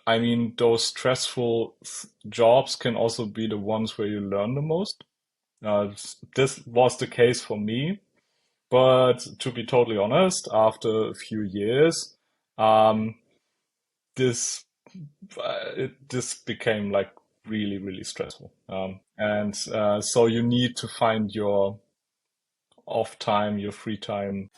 I mean, those stressful jobs can also be the ones where you learn the most. This was the case for me, but to be totally honest, after a few years, um, this this became like really, really stressful. And so you need to find your off time, your free time.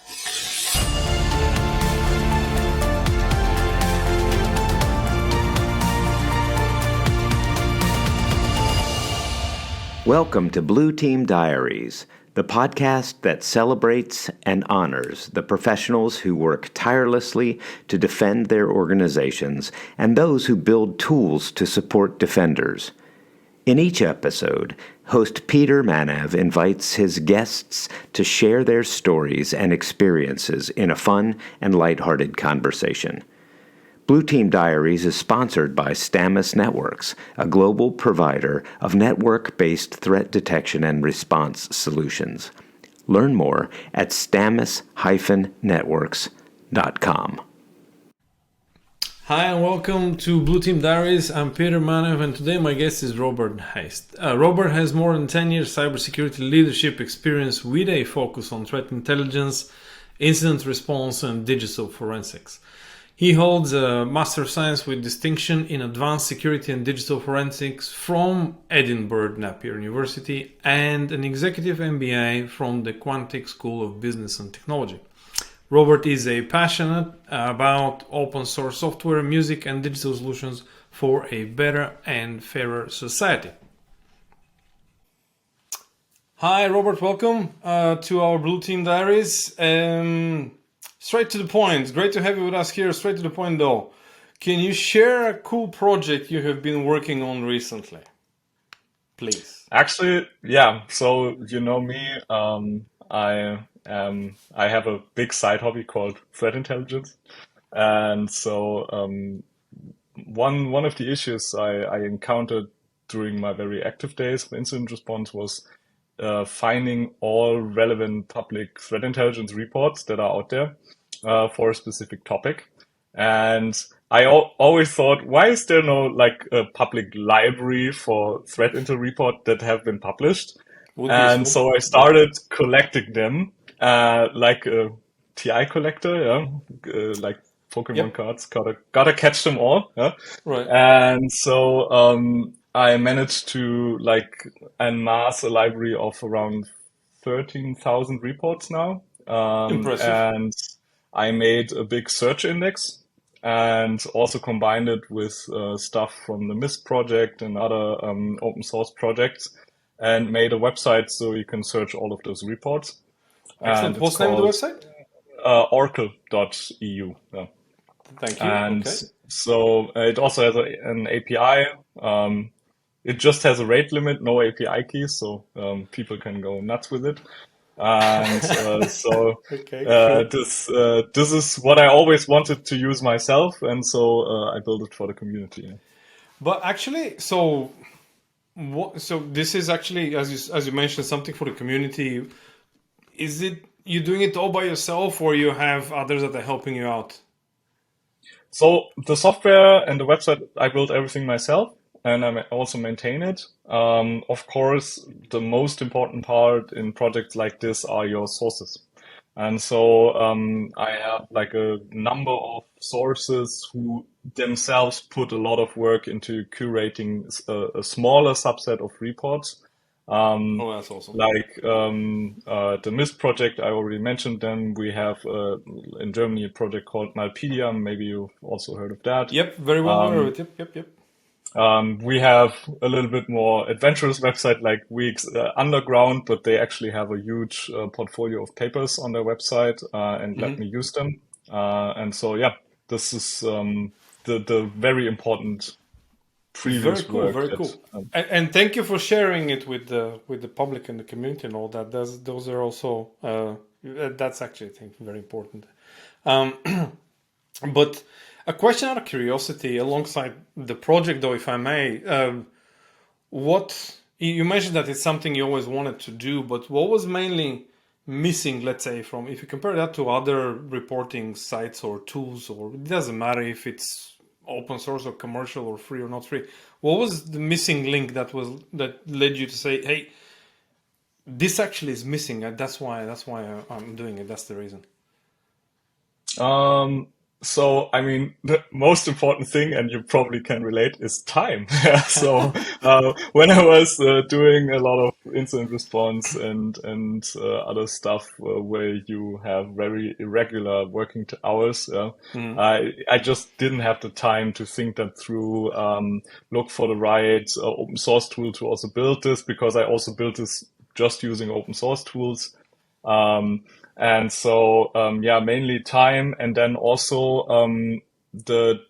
Welcome to Blue Team Diaries, the podcast that celebrates and honors the professionals who work tirelessly to defend their organizations and those who build tools to support defenders. In each episode, host Peter Manev invites his guests to share their stories and experiences in a fun and lighthearted conversation. Blue Team Diaries is sponsored by Stamus Networks, a global provider of network-based threat detection and response solutions. Learn more at stamus-networks.com. Hi and welcome to Blue Team Diaries. I'm Peter Manev and today my guest is Robert Haist. Robert has more than 10 years cybersecurity leadership experience with a focus on threat intelligence, incident response and digital forensics. He holds a Master of Science with distinction in Advanced Security and Digital Forensics from Edinburgh Napier University and an Executive MBA from the Quantic School of Business and Technology. Robert is a passionate about open source software, music and digital solutions for a better and fairer society. Hi Robert, welcome to our Blue Team Diaries. Straight to the point. Great to have you with us here. Straight to the point though. Can you share a cool project you have been working on recently? Please. Actually, yeah. So you know me. I have a big side hobby called threat intelligence, and so one of the issues I encountered during my very active days of incident response was finding all relevant public threat intelligence reports that are out there for a specific topic. And I always thought, why is there no like a public library for threat intel report that have been published? And so I started collecting them like a TI collector, yeah, like Pokemon cards. Gotta catch them all. Yeah? Right. And so I managed to like amass a library of around 13,000 reports now. Impressive. And I made a big search index and also combined it with stuff from the amidst project and other open source projects and made a website so you can search all of those reports. Excellent. And What's the name of the website? Oracle.eu. Yeah. Thank you. And okay. so it also has an API. It just has a rate limit, no API keys, so people can go nuts with it. And so Okay, cool. this is what I always wanted to use myself, and so I built it for the community. But actually, so this is actually, as you mentioned, something for the community. Is it you doing it all by yourself, or you have others that are helping you out? So the software and the website, I built everything myself, and I also maintain it. Of course, the most important part in projects like this are your sources. And so I have like a number of sources who themselves put a lot of work into curating a smaller subset of reports. Oh, that's awesome. Like the MIST project, I already mentioned them. We have in Germany a project called Malpedia. Maybe you've also heard of that. Yep, very well aware of it. Yep. We have a little bit more adventurous website like Weeks Underground, but they actually have a huge portfolio of papers on their website and let me use them. And so, yeah, this is the very important previous work. Very cool. And thank you for sharing it with the public and the community and all that. Those are also that's actually, I think, very important. But a question out of curiosity, alongside the project, though, if I may, what you mentioned that it's something you always wanted to do, but what was mainly missing, let's say, from if you compare that to other reporting sites or tools, or it doesn't matter if it's open source or commercial or free or not free. What was the missing link that led you to say, hey, this actually is missing. That's why I'm doing it. That's the reason. So, I mean, the most important thing, and you probably can relate, is time. So, when I was doing a lot of incident response and other stuff where you have very irregular working hours, I just didn't have the time to think that through, look for the right open source tool to also build this, because I also built this just using open source tools. Um, and so, yeah, mainly time, and then also the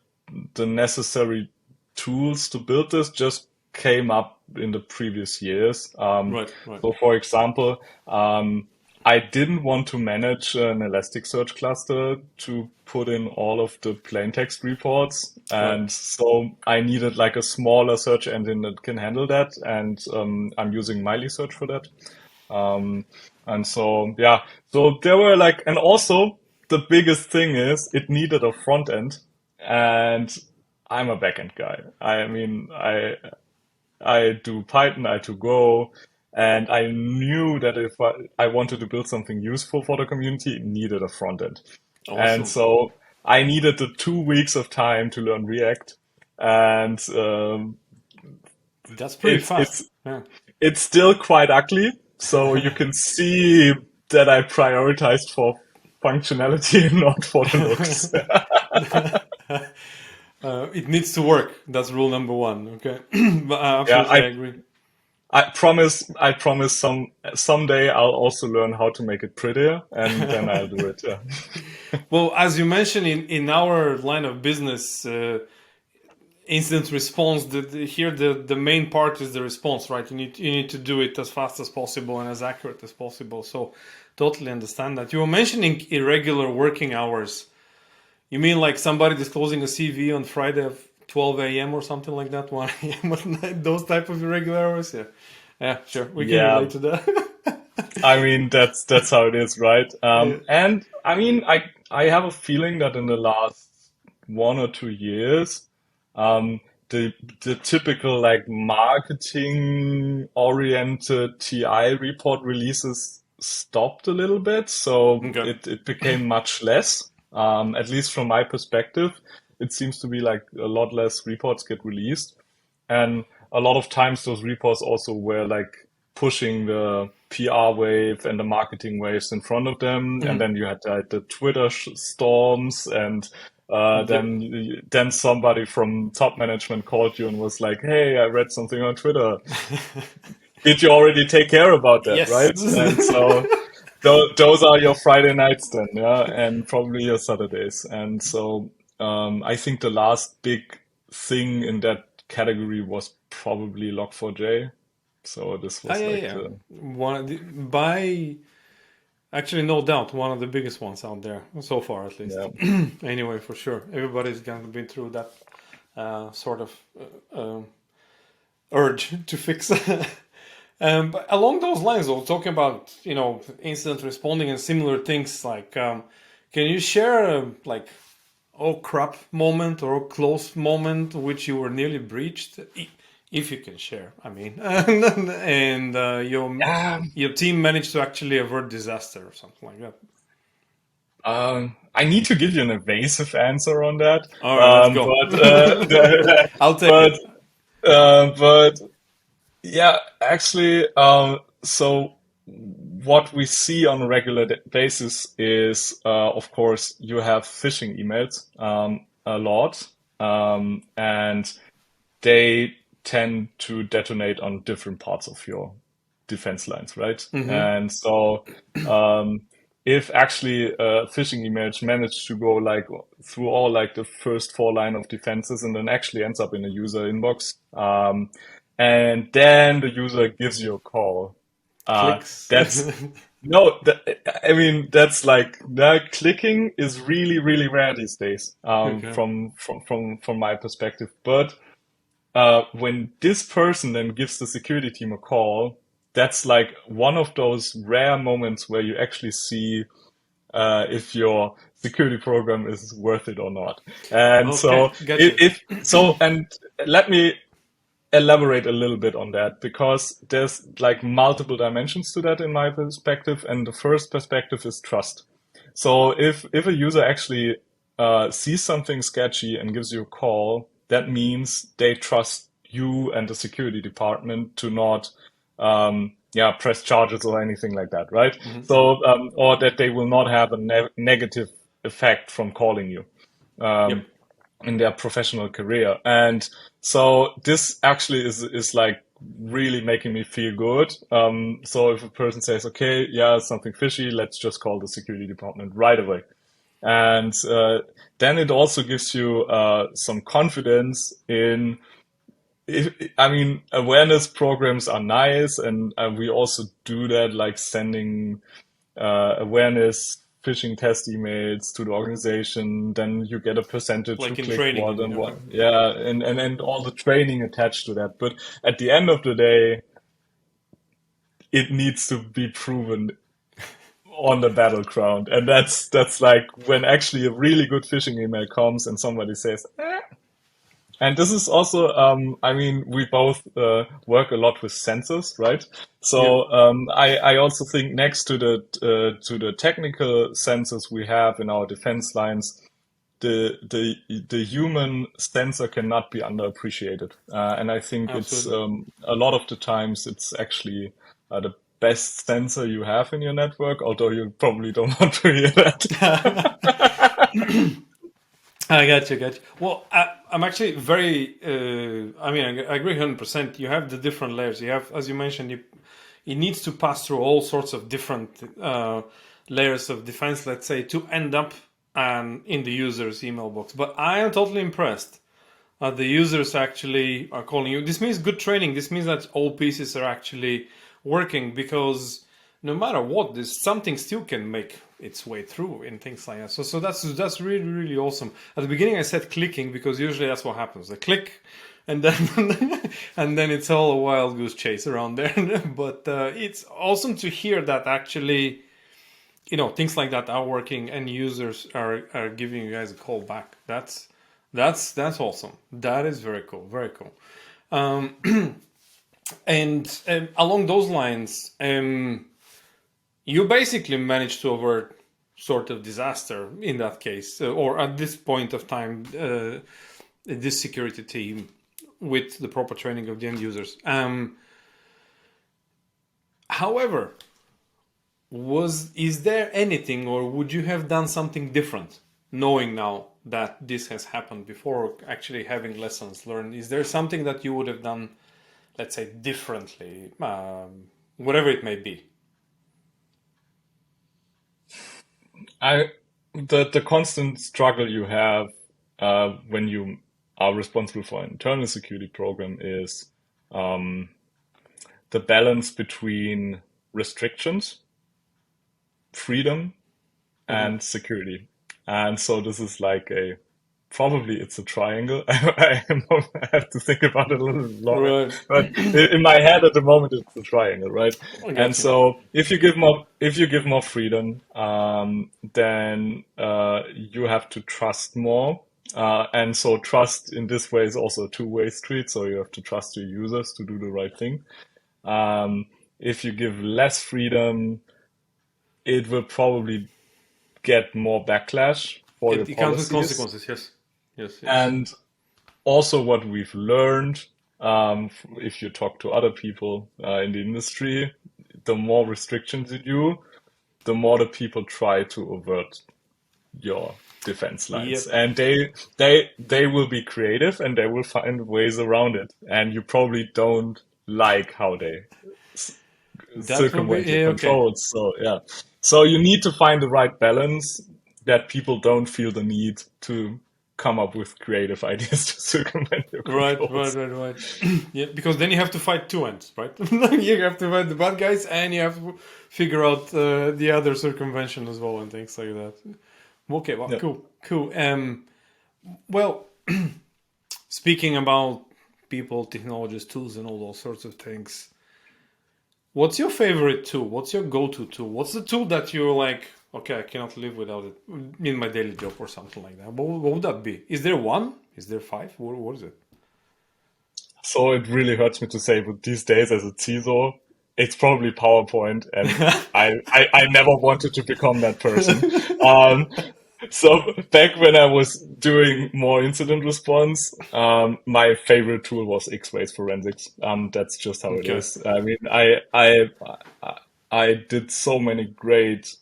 the necessary tools to build this just came up in the previous years. Right, right. So, for example, I didn't want to manage an Elasticsearch cluster to put in all of the plain text reports, Right. and so I needed like a smaller search engine that can handle that, and I'm using Miley Search for that. Um, and so, yeah, so there were like, and also the biggest thing is it needed a front end, and I'm a backend guy. I mean, I do Python, I do Go, and I knew that if I wanted to build something useful for the community, it needed a front end. And Awesome. so I needed the 2 weeks of time to learn React, and That's pretty it's fast. it's Yeah. it's still quite ugly. So you can see that I prioritized for functionality and not for the looks. It needs to work. That's rule number one. Okay. But Yeah, absolutely, I agree. I promise someday I'll also learn how to make it prettier, and then I'll do it. Yeah. Well, as you mentioned in our line of business, incident response, here the main part is the response, right? You need to do it as fast as possible and as accurate as possible. So totally understand that. You were mentioning irregular working hours. You mean like somebody disclosing a CV on Friday at 12 a.m. or something like that, 1 a.m. at night, those type of irregular hours? Yeah. Yeah, sure. We can Yeah, relate to that. I mean that's how it is, right? Yeah. And I mean I have a feeling that in the last 1 or 2 years, um, the the typical like marketing oriented TI report releases stopped a little bit, so Okay. it became much less. At least from my perspective, it seems to be like a lot less reports get released. And a lot of times those reports also were like pushing the PR wave and the marketing waves in front of them. And then you had like the Twitter storms, and Yep. then somebody from top management called you and was like, "Hey, I read something on Twitter. Did you already take care about that, Yes. right?" And so those are your Friday nights then, yeah, and probably your Saturdays. And so I think the last big thing in that category was probably Log4j. So this Ah, was yeah, like yeah. the One of by actually, no doubt, one of the biggest ones out there so far, at least. yeah. Anyway, for sure, everybody's gonna be through that sort of urge to fix. But along those lines, though, talking about incident responding and similar things, like can you share like oh crap moment or close moment which you were nearly breached, if you can share? I mean, and Um, your team managed to actually avert disaster or something like that. I need to give you an evasive answer on that, All right, let's go. but I'll take but it. but yeah, actually, so what we see on a regular basis is, of course, you have phishing emails a lot, and they tend to detonate on different parts of your defense lines, right? Mm-hmm. And so, if actually phishing emails manage to go like through all like the first four line of defenses and then actually ends up in a user inbox, and then the user gives you a call, Clicks. that's no, I mean that's like that clicking is really really rare these days, Okay. from my perspective. But when this person then gives the security team a call, that's like one of those rare moments where you actually see if your security program is worth it or not. And Okay, so gotcha. and let me elaborate a little bit on that, because there's like multiple dimensions to that in my perspective. And the first perspective is trust. So if a user actually sees something sketchy and gives you a call, that means they trust you and the security department to not press charges or anything like that, right? So or that they will not have a negative effect from calling you Yep. in their professional career. And so this actually is like really making me feel good. So if a person says, okay, yeah, something fishy, let's just call the security department right away. And then it also gives you some confidence in, I mean, awareness programs are nice, and we also do that, like sending awareness phishing test emails to the organization. Then you get a percentage who Like in clicked what training. and Okay. what. Yeah, and all the training attached to that. But at the end of the day, it needs to be proven on the battleground. And that's like when actually a really good phishing email comes and somebody says, eh. And this is also, I mean, we both work a lot with sensors, right? Yep. So I also think next to the technical sensors we have in our defense lines, the human sensor cannot be underappreciated. And I think it's Absolutely. a lot of the times it's actually the best sensor you have in your network, although you probably don't want to hear that. I got you, got you. Well, I'm actually very. I mean, I agree 100%. You have the different layers. You have, as you mentioned, it needs to pass through all sorts of different layers of defense, let's say, to end up in the user's email box. But I am totally impressed. The users actually are calling you. This means good training. This means that all pieces are actually working, because no matter what, this something still can make its way through in things like that. So that's really really awesome. At the beginning, I said clicking because usually that's what happens. They click, and then and then it's all a wild goose chase around there. But it's awesome to hear that actually, things like that are working and users are giving you guys a call back. That's awesome. That is very cool. Very cool. And along those lines, you basically managed to avert sort of disaster in that case, or at this point of time, this security team with the proper training of the end users. However, is there anything, or would you have done something different, knowing now that this has happened before, actually having lessons learned? Is there something that you would have done, let's say, differently, whatever it may be? The constant struggle you have when you are responsible for an internal security program is um, the balance between restrictions, freedom, and security. And so this is like probably it's a triangle. I have to think about it a little bit longer, Right. but in my head at the moment it's a triangle, right? I And got you. so if you give more freedom, then you have to trust more. And so trust in this way is also a two-way street. So you have to trust your users to do the right thing. Um, if you give less freedom, it will probably get more backlash for your It comes with policies. consequences. Yes. Yes. Yes. And also what we've learned, if you talk to other people in the industry, the more restrictions you do, the more the people try to avert your defense lines. Yep. And they will be creative and they will find ways around it. And you probably don't like how they That will be circumvent your okay. controls. So yeah. So you need to find the right balance that people don't feel the need to come up with creative ideas to circumvent your Right. Right. controls. Right. Right. Yeah. Because then you have to fight two ends, right? You have to fight the bad guys, and you have to figure out the other circumvention as well, and things like that. Okay. Well. Yeah. Cool. Cool. Well, speaking about people, technologies, tools, and all those sorts of things. What's your favorite tool? What's your go-to tool? What's the tool that you're like, okay, I cannot live without it in my daily job or something like that. What would that be? Is there one? Is there five? What is it? So it really hurts me to say, but these days as a CISO, it's probably PowerPoint, and I never wanted to become that person. Um, so back when I was doing more incident response, my favorite tool was X-Rays Forensics. That's just how it Okay. is. I mean, I did so many great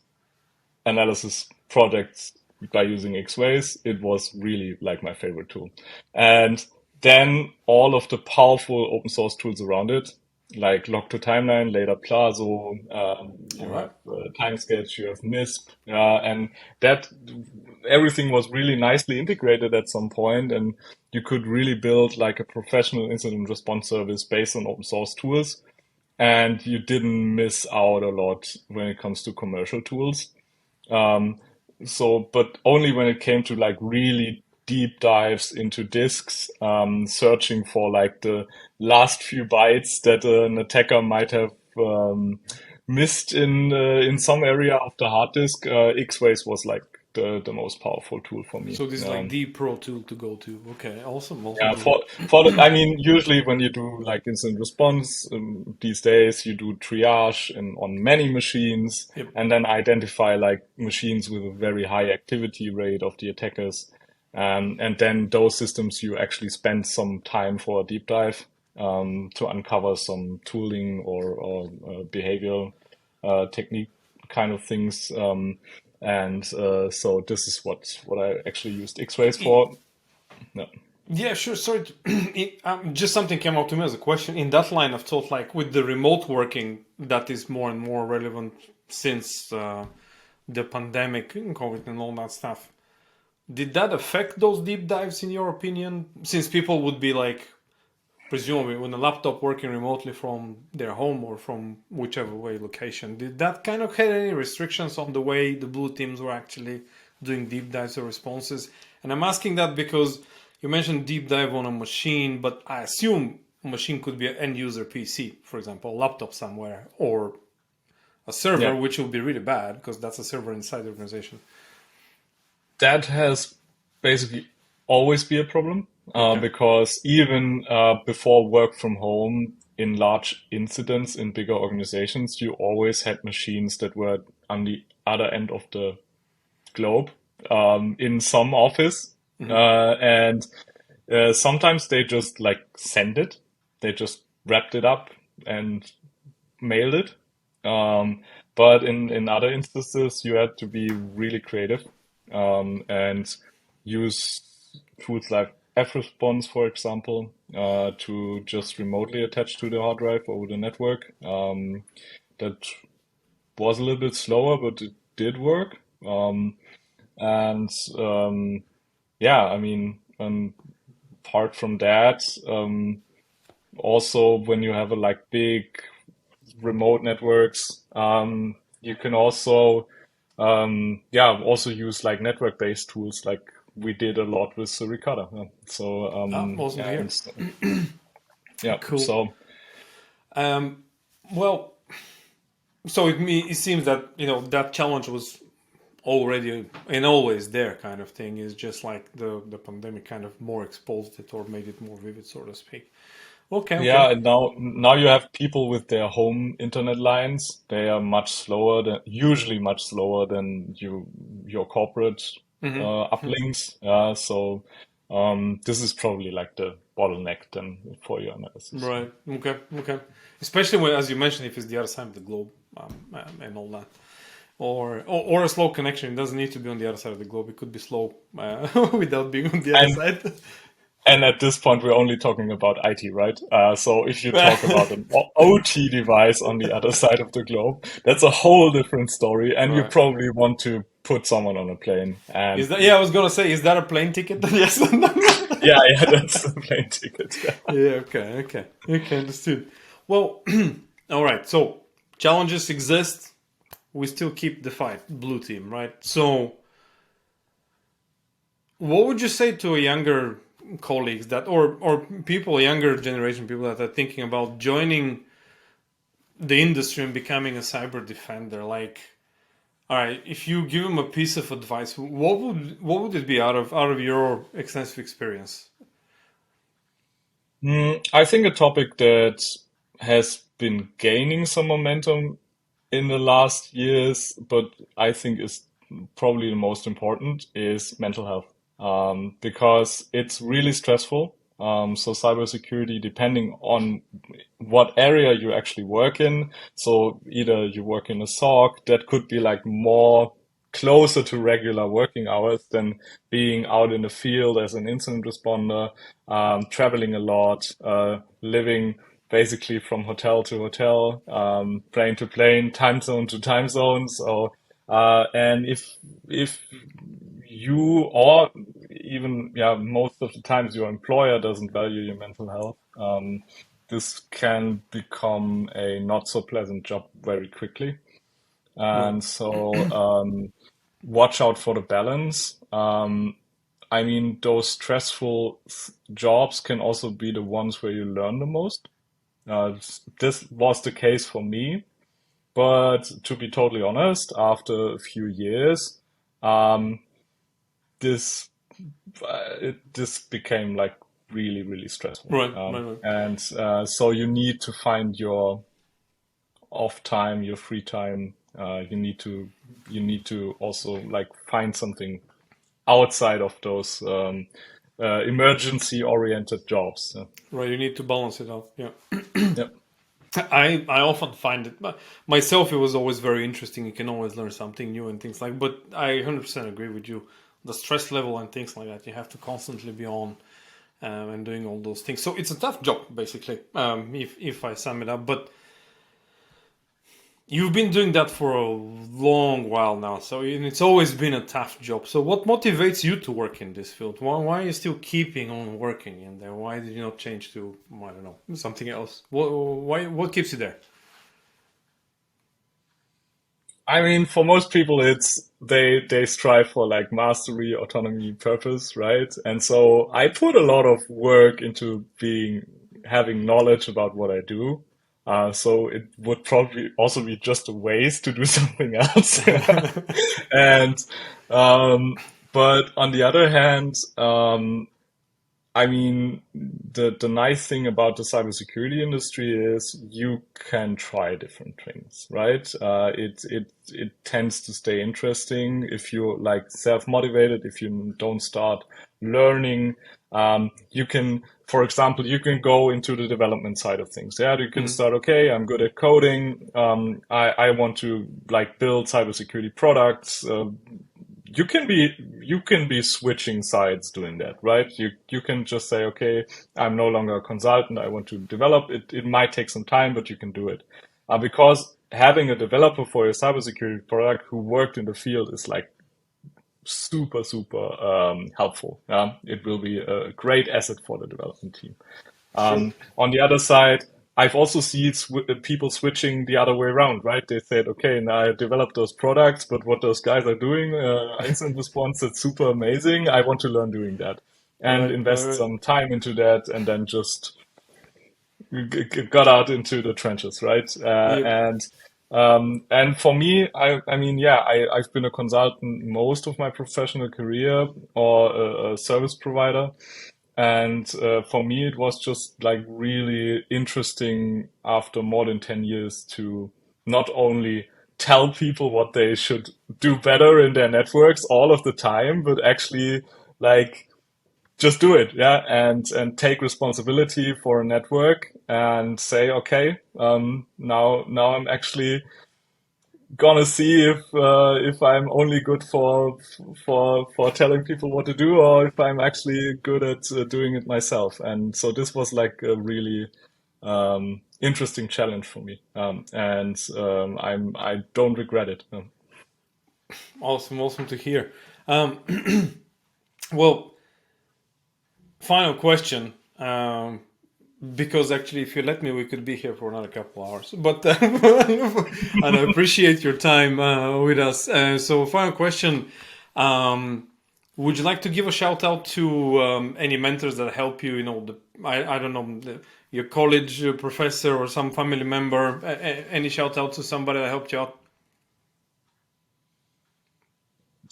analysis projects by using X-rays. It was really like my favorite tool. And then all of the powerful open source tools around it, like Log2Timeline, Later Plazo, All you right. have TimeSketch, you have MISP, and that everything was really nicely integrated at some point, and you could really build like a professional incident response service based on open source tools, and you didn't miss out a lot when it comes to commercial tools. Um, but only when it came to like really deep dives into disks, searching for like the last few bytes that an attacker might have missed in some area of the hard disk, X-Rays was like the most powerful tool for me. So this is like the pro tool to go to. Okay, awesome, Yeah, awesome. I mean, usually when you do like incident response these days, you do triage on many machines, Yep. and then identify like machines with a very high activity rate of the attackers, and then those systems you actually spend some time for a deep dive to uncover some tooling or behavioral technique kind of things. So this is what I actually used X-rays for. No. Yeah, sure. Sorry, just something came up to me as a question in that line of thought. Like with the remote working, that is more and more relevant since the pandemic, COVID, and all that stuff. Did that affect those deep dives, in your opinion? Since people would be like, presumably, with a laptop working remotely from their home or from whichever way location, did that kind of have any restrictions on the way the blue teams were actually doing deep dives or responses? And I'm asking that because you mentioned deep dive on a machine, but I assume a machine could be an end user PC, for example, a laptop somewhere, or a server, Yeah. which will be really bad because that's a server inside the organization. That has basically always be a problem Okay. because even before work from home in large incidents in bigger organizations, you always had machines that were on the other end of the globe in some office. And sometimes they just like send it, they just wrapped it up and mailed it. But in other instances, you had to be really creative and use tools like F-Response, for example, to just remotely attach to the hard drive over the network. That was a little bit slower, but it did work. And yeah, I mean, apart from that, also when you have a like big remote networks. You can also, also use like network-based tools, like we did a lot with Suricata. Yeah. So, Awesome to hear. and yeah, Cool. so Um, well, so it seems that that challenge was already and always there, kind of thing. Is just like the pandemic kind of more exposed it or made it more vivid, so to speak. Okay, yeah, okay. and now you have people with their home internet lines. They are usually much slower than your corporate uplinks. So this is probably like the bottleneck then for your analysis. Right. Okay. Okay. Especially when, as you mentioned, if it's the other side of the globe and all that, or a slow connection. It doesn't need to be on the other side of the globe. It could be slow without being on the other And side. And at this point, we're only talking about IT, right? So if you talk about an OT device on the other side of the globe, that's a whole different story. And you Right. probably want to put someone on a plane. And Is that? Yeah, I was gonna say, is that a plane ticket? Yes. yeah, that's the plane ticket. Yeah. Yeah. Okay. Okay. Okay. Understood. Well, all right. So challenges exist. We still keep the fight, blue team, right? So, what would you say to a younger colleagues that, or people, younger generation people that are thinking about joining the industry and becoming a cyber defender? Like, All right, if you give him a piece of advice, what would it be out of your extensive experience? I think a topic that has been gaining some momentum in the last years, but I think is probably the most important is mental health. Because it's really stressful. So cybersecurity, depending on what area you actually work in. So either you work in a SOC, that could be like more closer to regular working hours than being out in the field as an incident responder, traveling a lot, living basically from hotel to hotel, plane to plane, time zone to time zone. So, and if you or even, yeah, most of the times your employer doesn't value your mental health, this can become a not so pleasant job very quickly. Right. And so, watch out for the balance. I mean, those stressful jobs can also be the ones where you learn the most. This was the case for me, but to be totally honest, after a few years, um, this this became like really, really stressful. Right, right, right. And so you need to find your off time, your free time. You need to also like find something outside of those emergency oriented jobs. Right, you need to balance it out. Yeah. Yep. I often find it, but myself, it was always very interesting. You can always learn something new and things like. But I 100% agree with you. The stress level and things like that, you have to constantly be on and doing all those things. So it's a tough job, basically. If I sum it up, but you've been doing that for a long while now, so it's always been a tough job. So what motivates you to work in this field? Why are you still keeping on working in there? Why did you not change to, I don't know, something else? What keeps you there? I mean, for most people, it's they strive for like mastery, autonomy, purpose, right? And so I put a lot of work into having knowledge about what I do. So it would probably also be just a waste to do something else. And but on the other hand, I mean, the nice thing about the cybersecurity industry is you can try different things, right? It tends to stay interesting if you're like self-motivated, if you don't start learning. You can, for example, you can go into the development side of things. Yeah, you can Mm, start, okay, I'm good at coding. I want to like build cybersecurity products. You can be switching sides doing that, right? You can just say, okay, I'm no longer a consultant. I want to develop it. It might take some time, but you can do it. Because having a developer for your cybersecurity product who worked in the field is like super, super helpful. It will be a great asset for the development team. sure. On the other side, I've also seen people switching the other way around, right? They said, okay, now I developed those products, but what those guys are doing, incident response, it's super amazing. I want to learn doing that and Right, right, invest right. some time into that and then just got out into the trenches, right? Yep. And for me, I mean, yeah, I've been a consultant most of my professional career or a service provider. And for me, it was just like really interesting after more than 10 years to not only tell people what they should do better in their networks all of the time, but actually like just do it, yeah, and take responsibility for a network and say, okay, now I'm actually gonna see if I'm only good for telling people what to do, or if I'm actually good at doing it myself. And so this was like a really interesting challenge for me, and I don't regret it. Awesome, awesome to hear. Um, well, final question. Because actually, if you let me, we could be here for another couple hours. But and I appreciate your time with us. So, final question: would you like to give a shout out to any mentors that help you? You know, I don't know, your college professor or some family member. Any shout out to somebody that helped you out?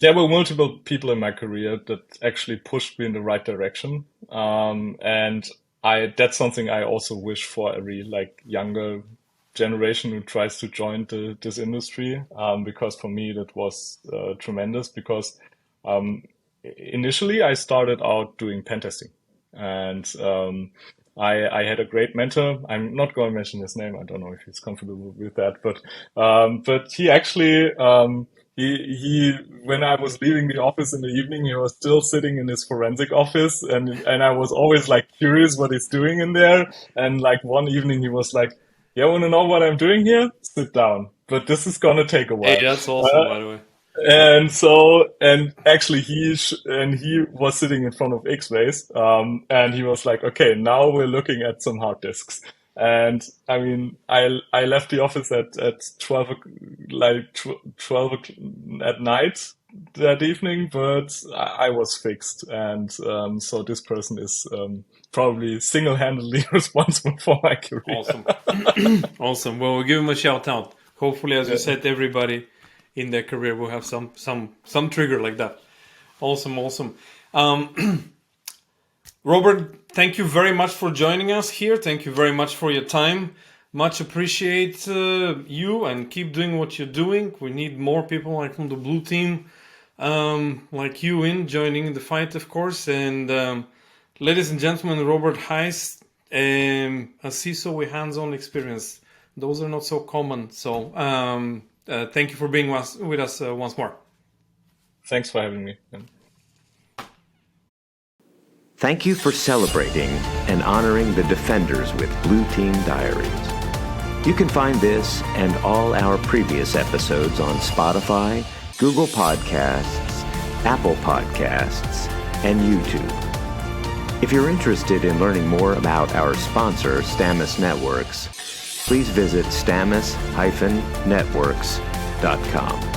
there were multiple people in my career that actually pushed me in the right direction. And that's something I also wish for every like younger generation who tries to join this industry. Because for me, that was tremendous because, initially I started out doing pen testing and, I had a great mentor. I'm not going to mention his name. I don't know if he's comfortable with that, but he actually, he, when I was leaving the office in the evening, he was still sitting in his forensic office and I was always like curious what he's doing in there. And like one evening he was like, "Yeah, want to know what I'm doing here? Sit down. But this is going to take a Hey, while." that's awesome, by the way. And so, and actually he was sitting in front of X-rays, and he was like, "Okay, now we're looking at some hard disks." And I mean, I left the office at 12, like 12 at night that evening, but I was fixed. And, so this person is, probably single-handedly responsible for my career. Awesome. Awesome. Well, we'll give him a shout out. Hopefully, as you said, everybody in their career will have some trigger like that. Awesome. Robert, thank you very much for joining us here. Thank you very much for your time. Much appreciate you, and keep doing what you're doing. We need more people like from the blue team, like you joining the fight, of course. And ladies and gentlemen, Robert Haist, a CISO with hands-on experience. Those are not so common. So thank you for being with us once more. Thanks for having me. Thank you for celebrating and honoring the defenders with Blue Team Diaries. You can find this and all our previous episodes on Spotify, Google Podcasts, Apple Podcasts, and YouTube. If you're interested in learning more about our sponsor, Stamus Networks, please visit stamus-networks.com.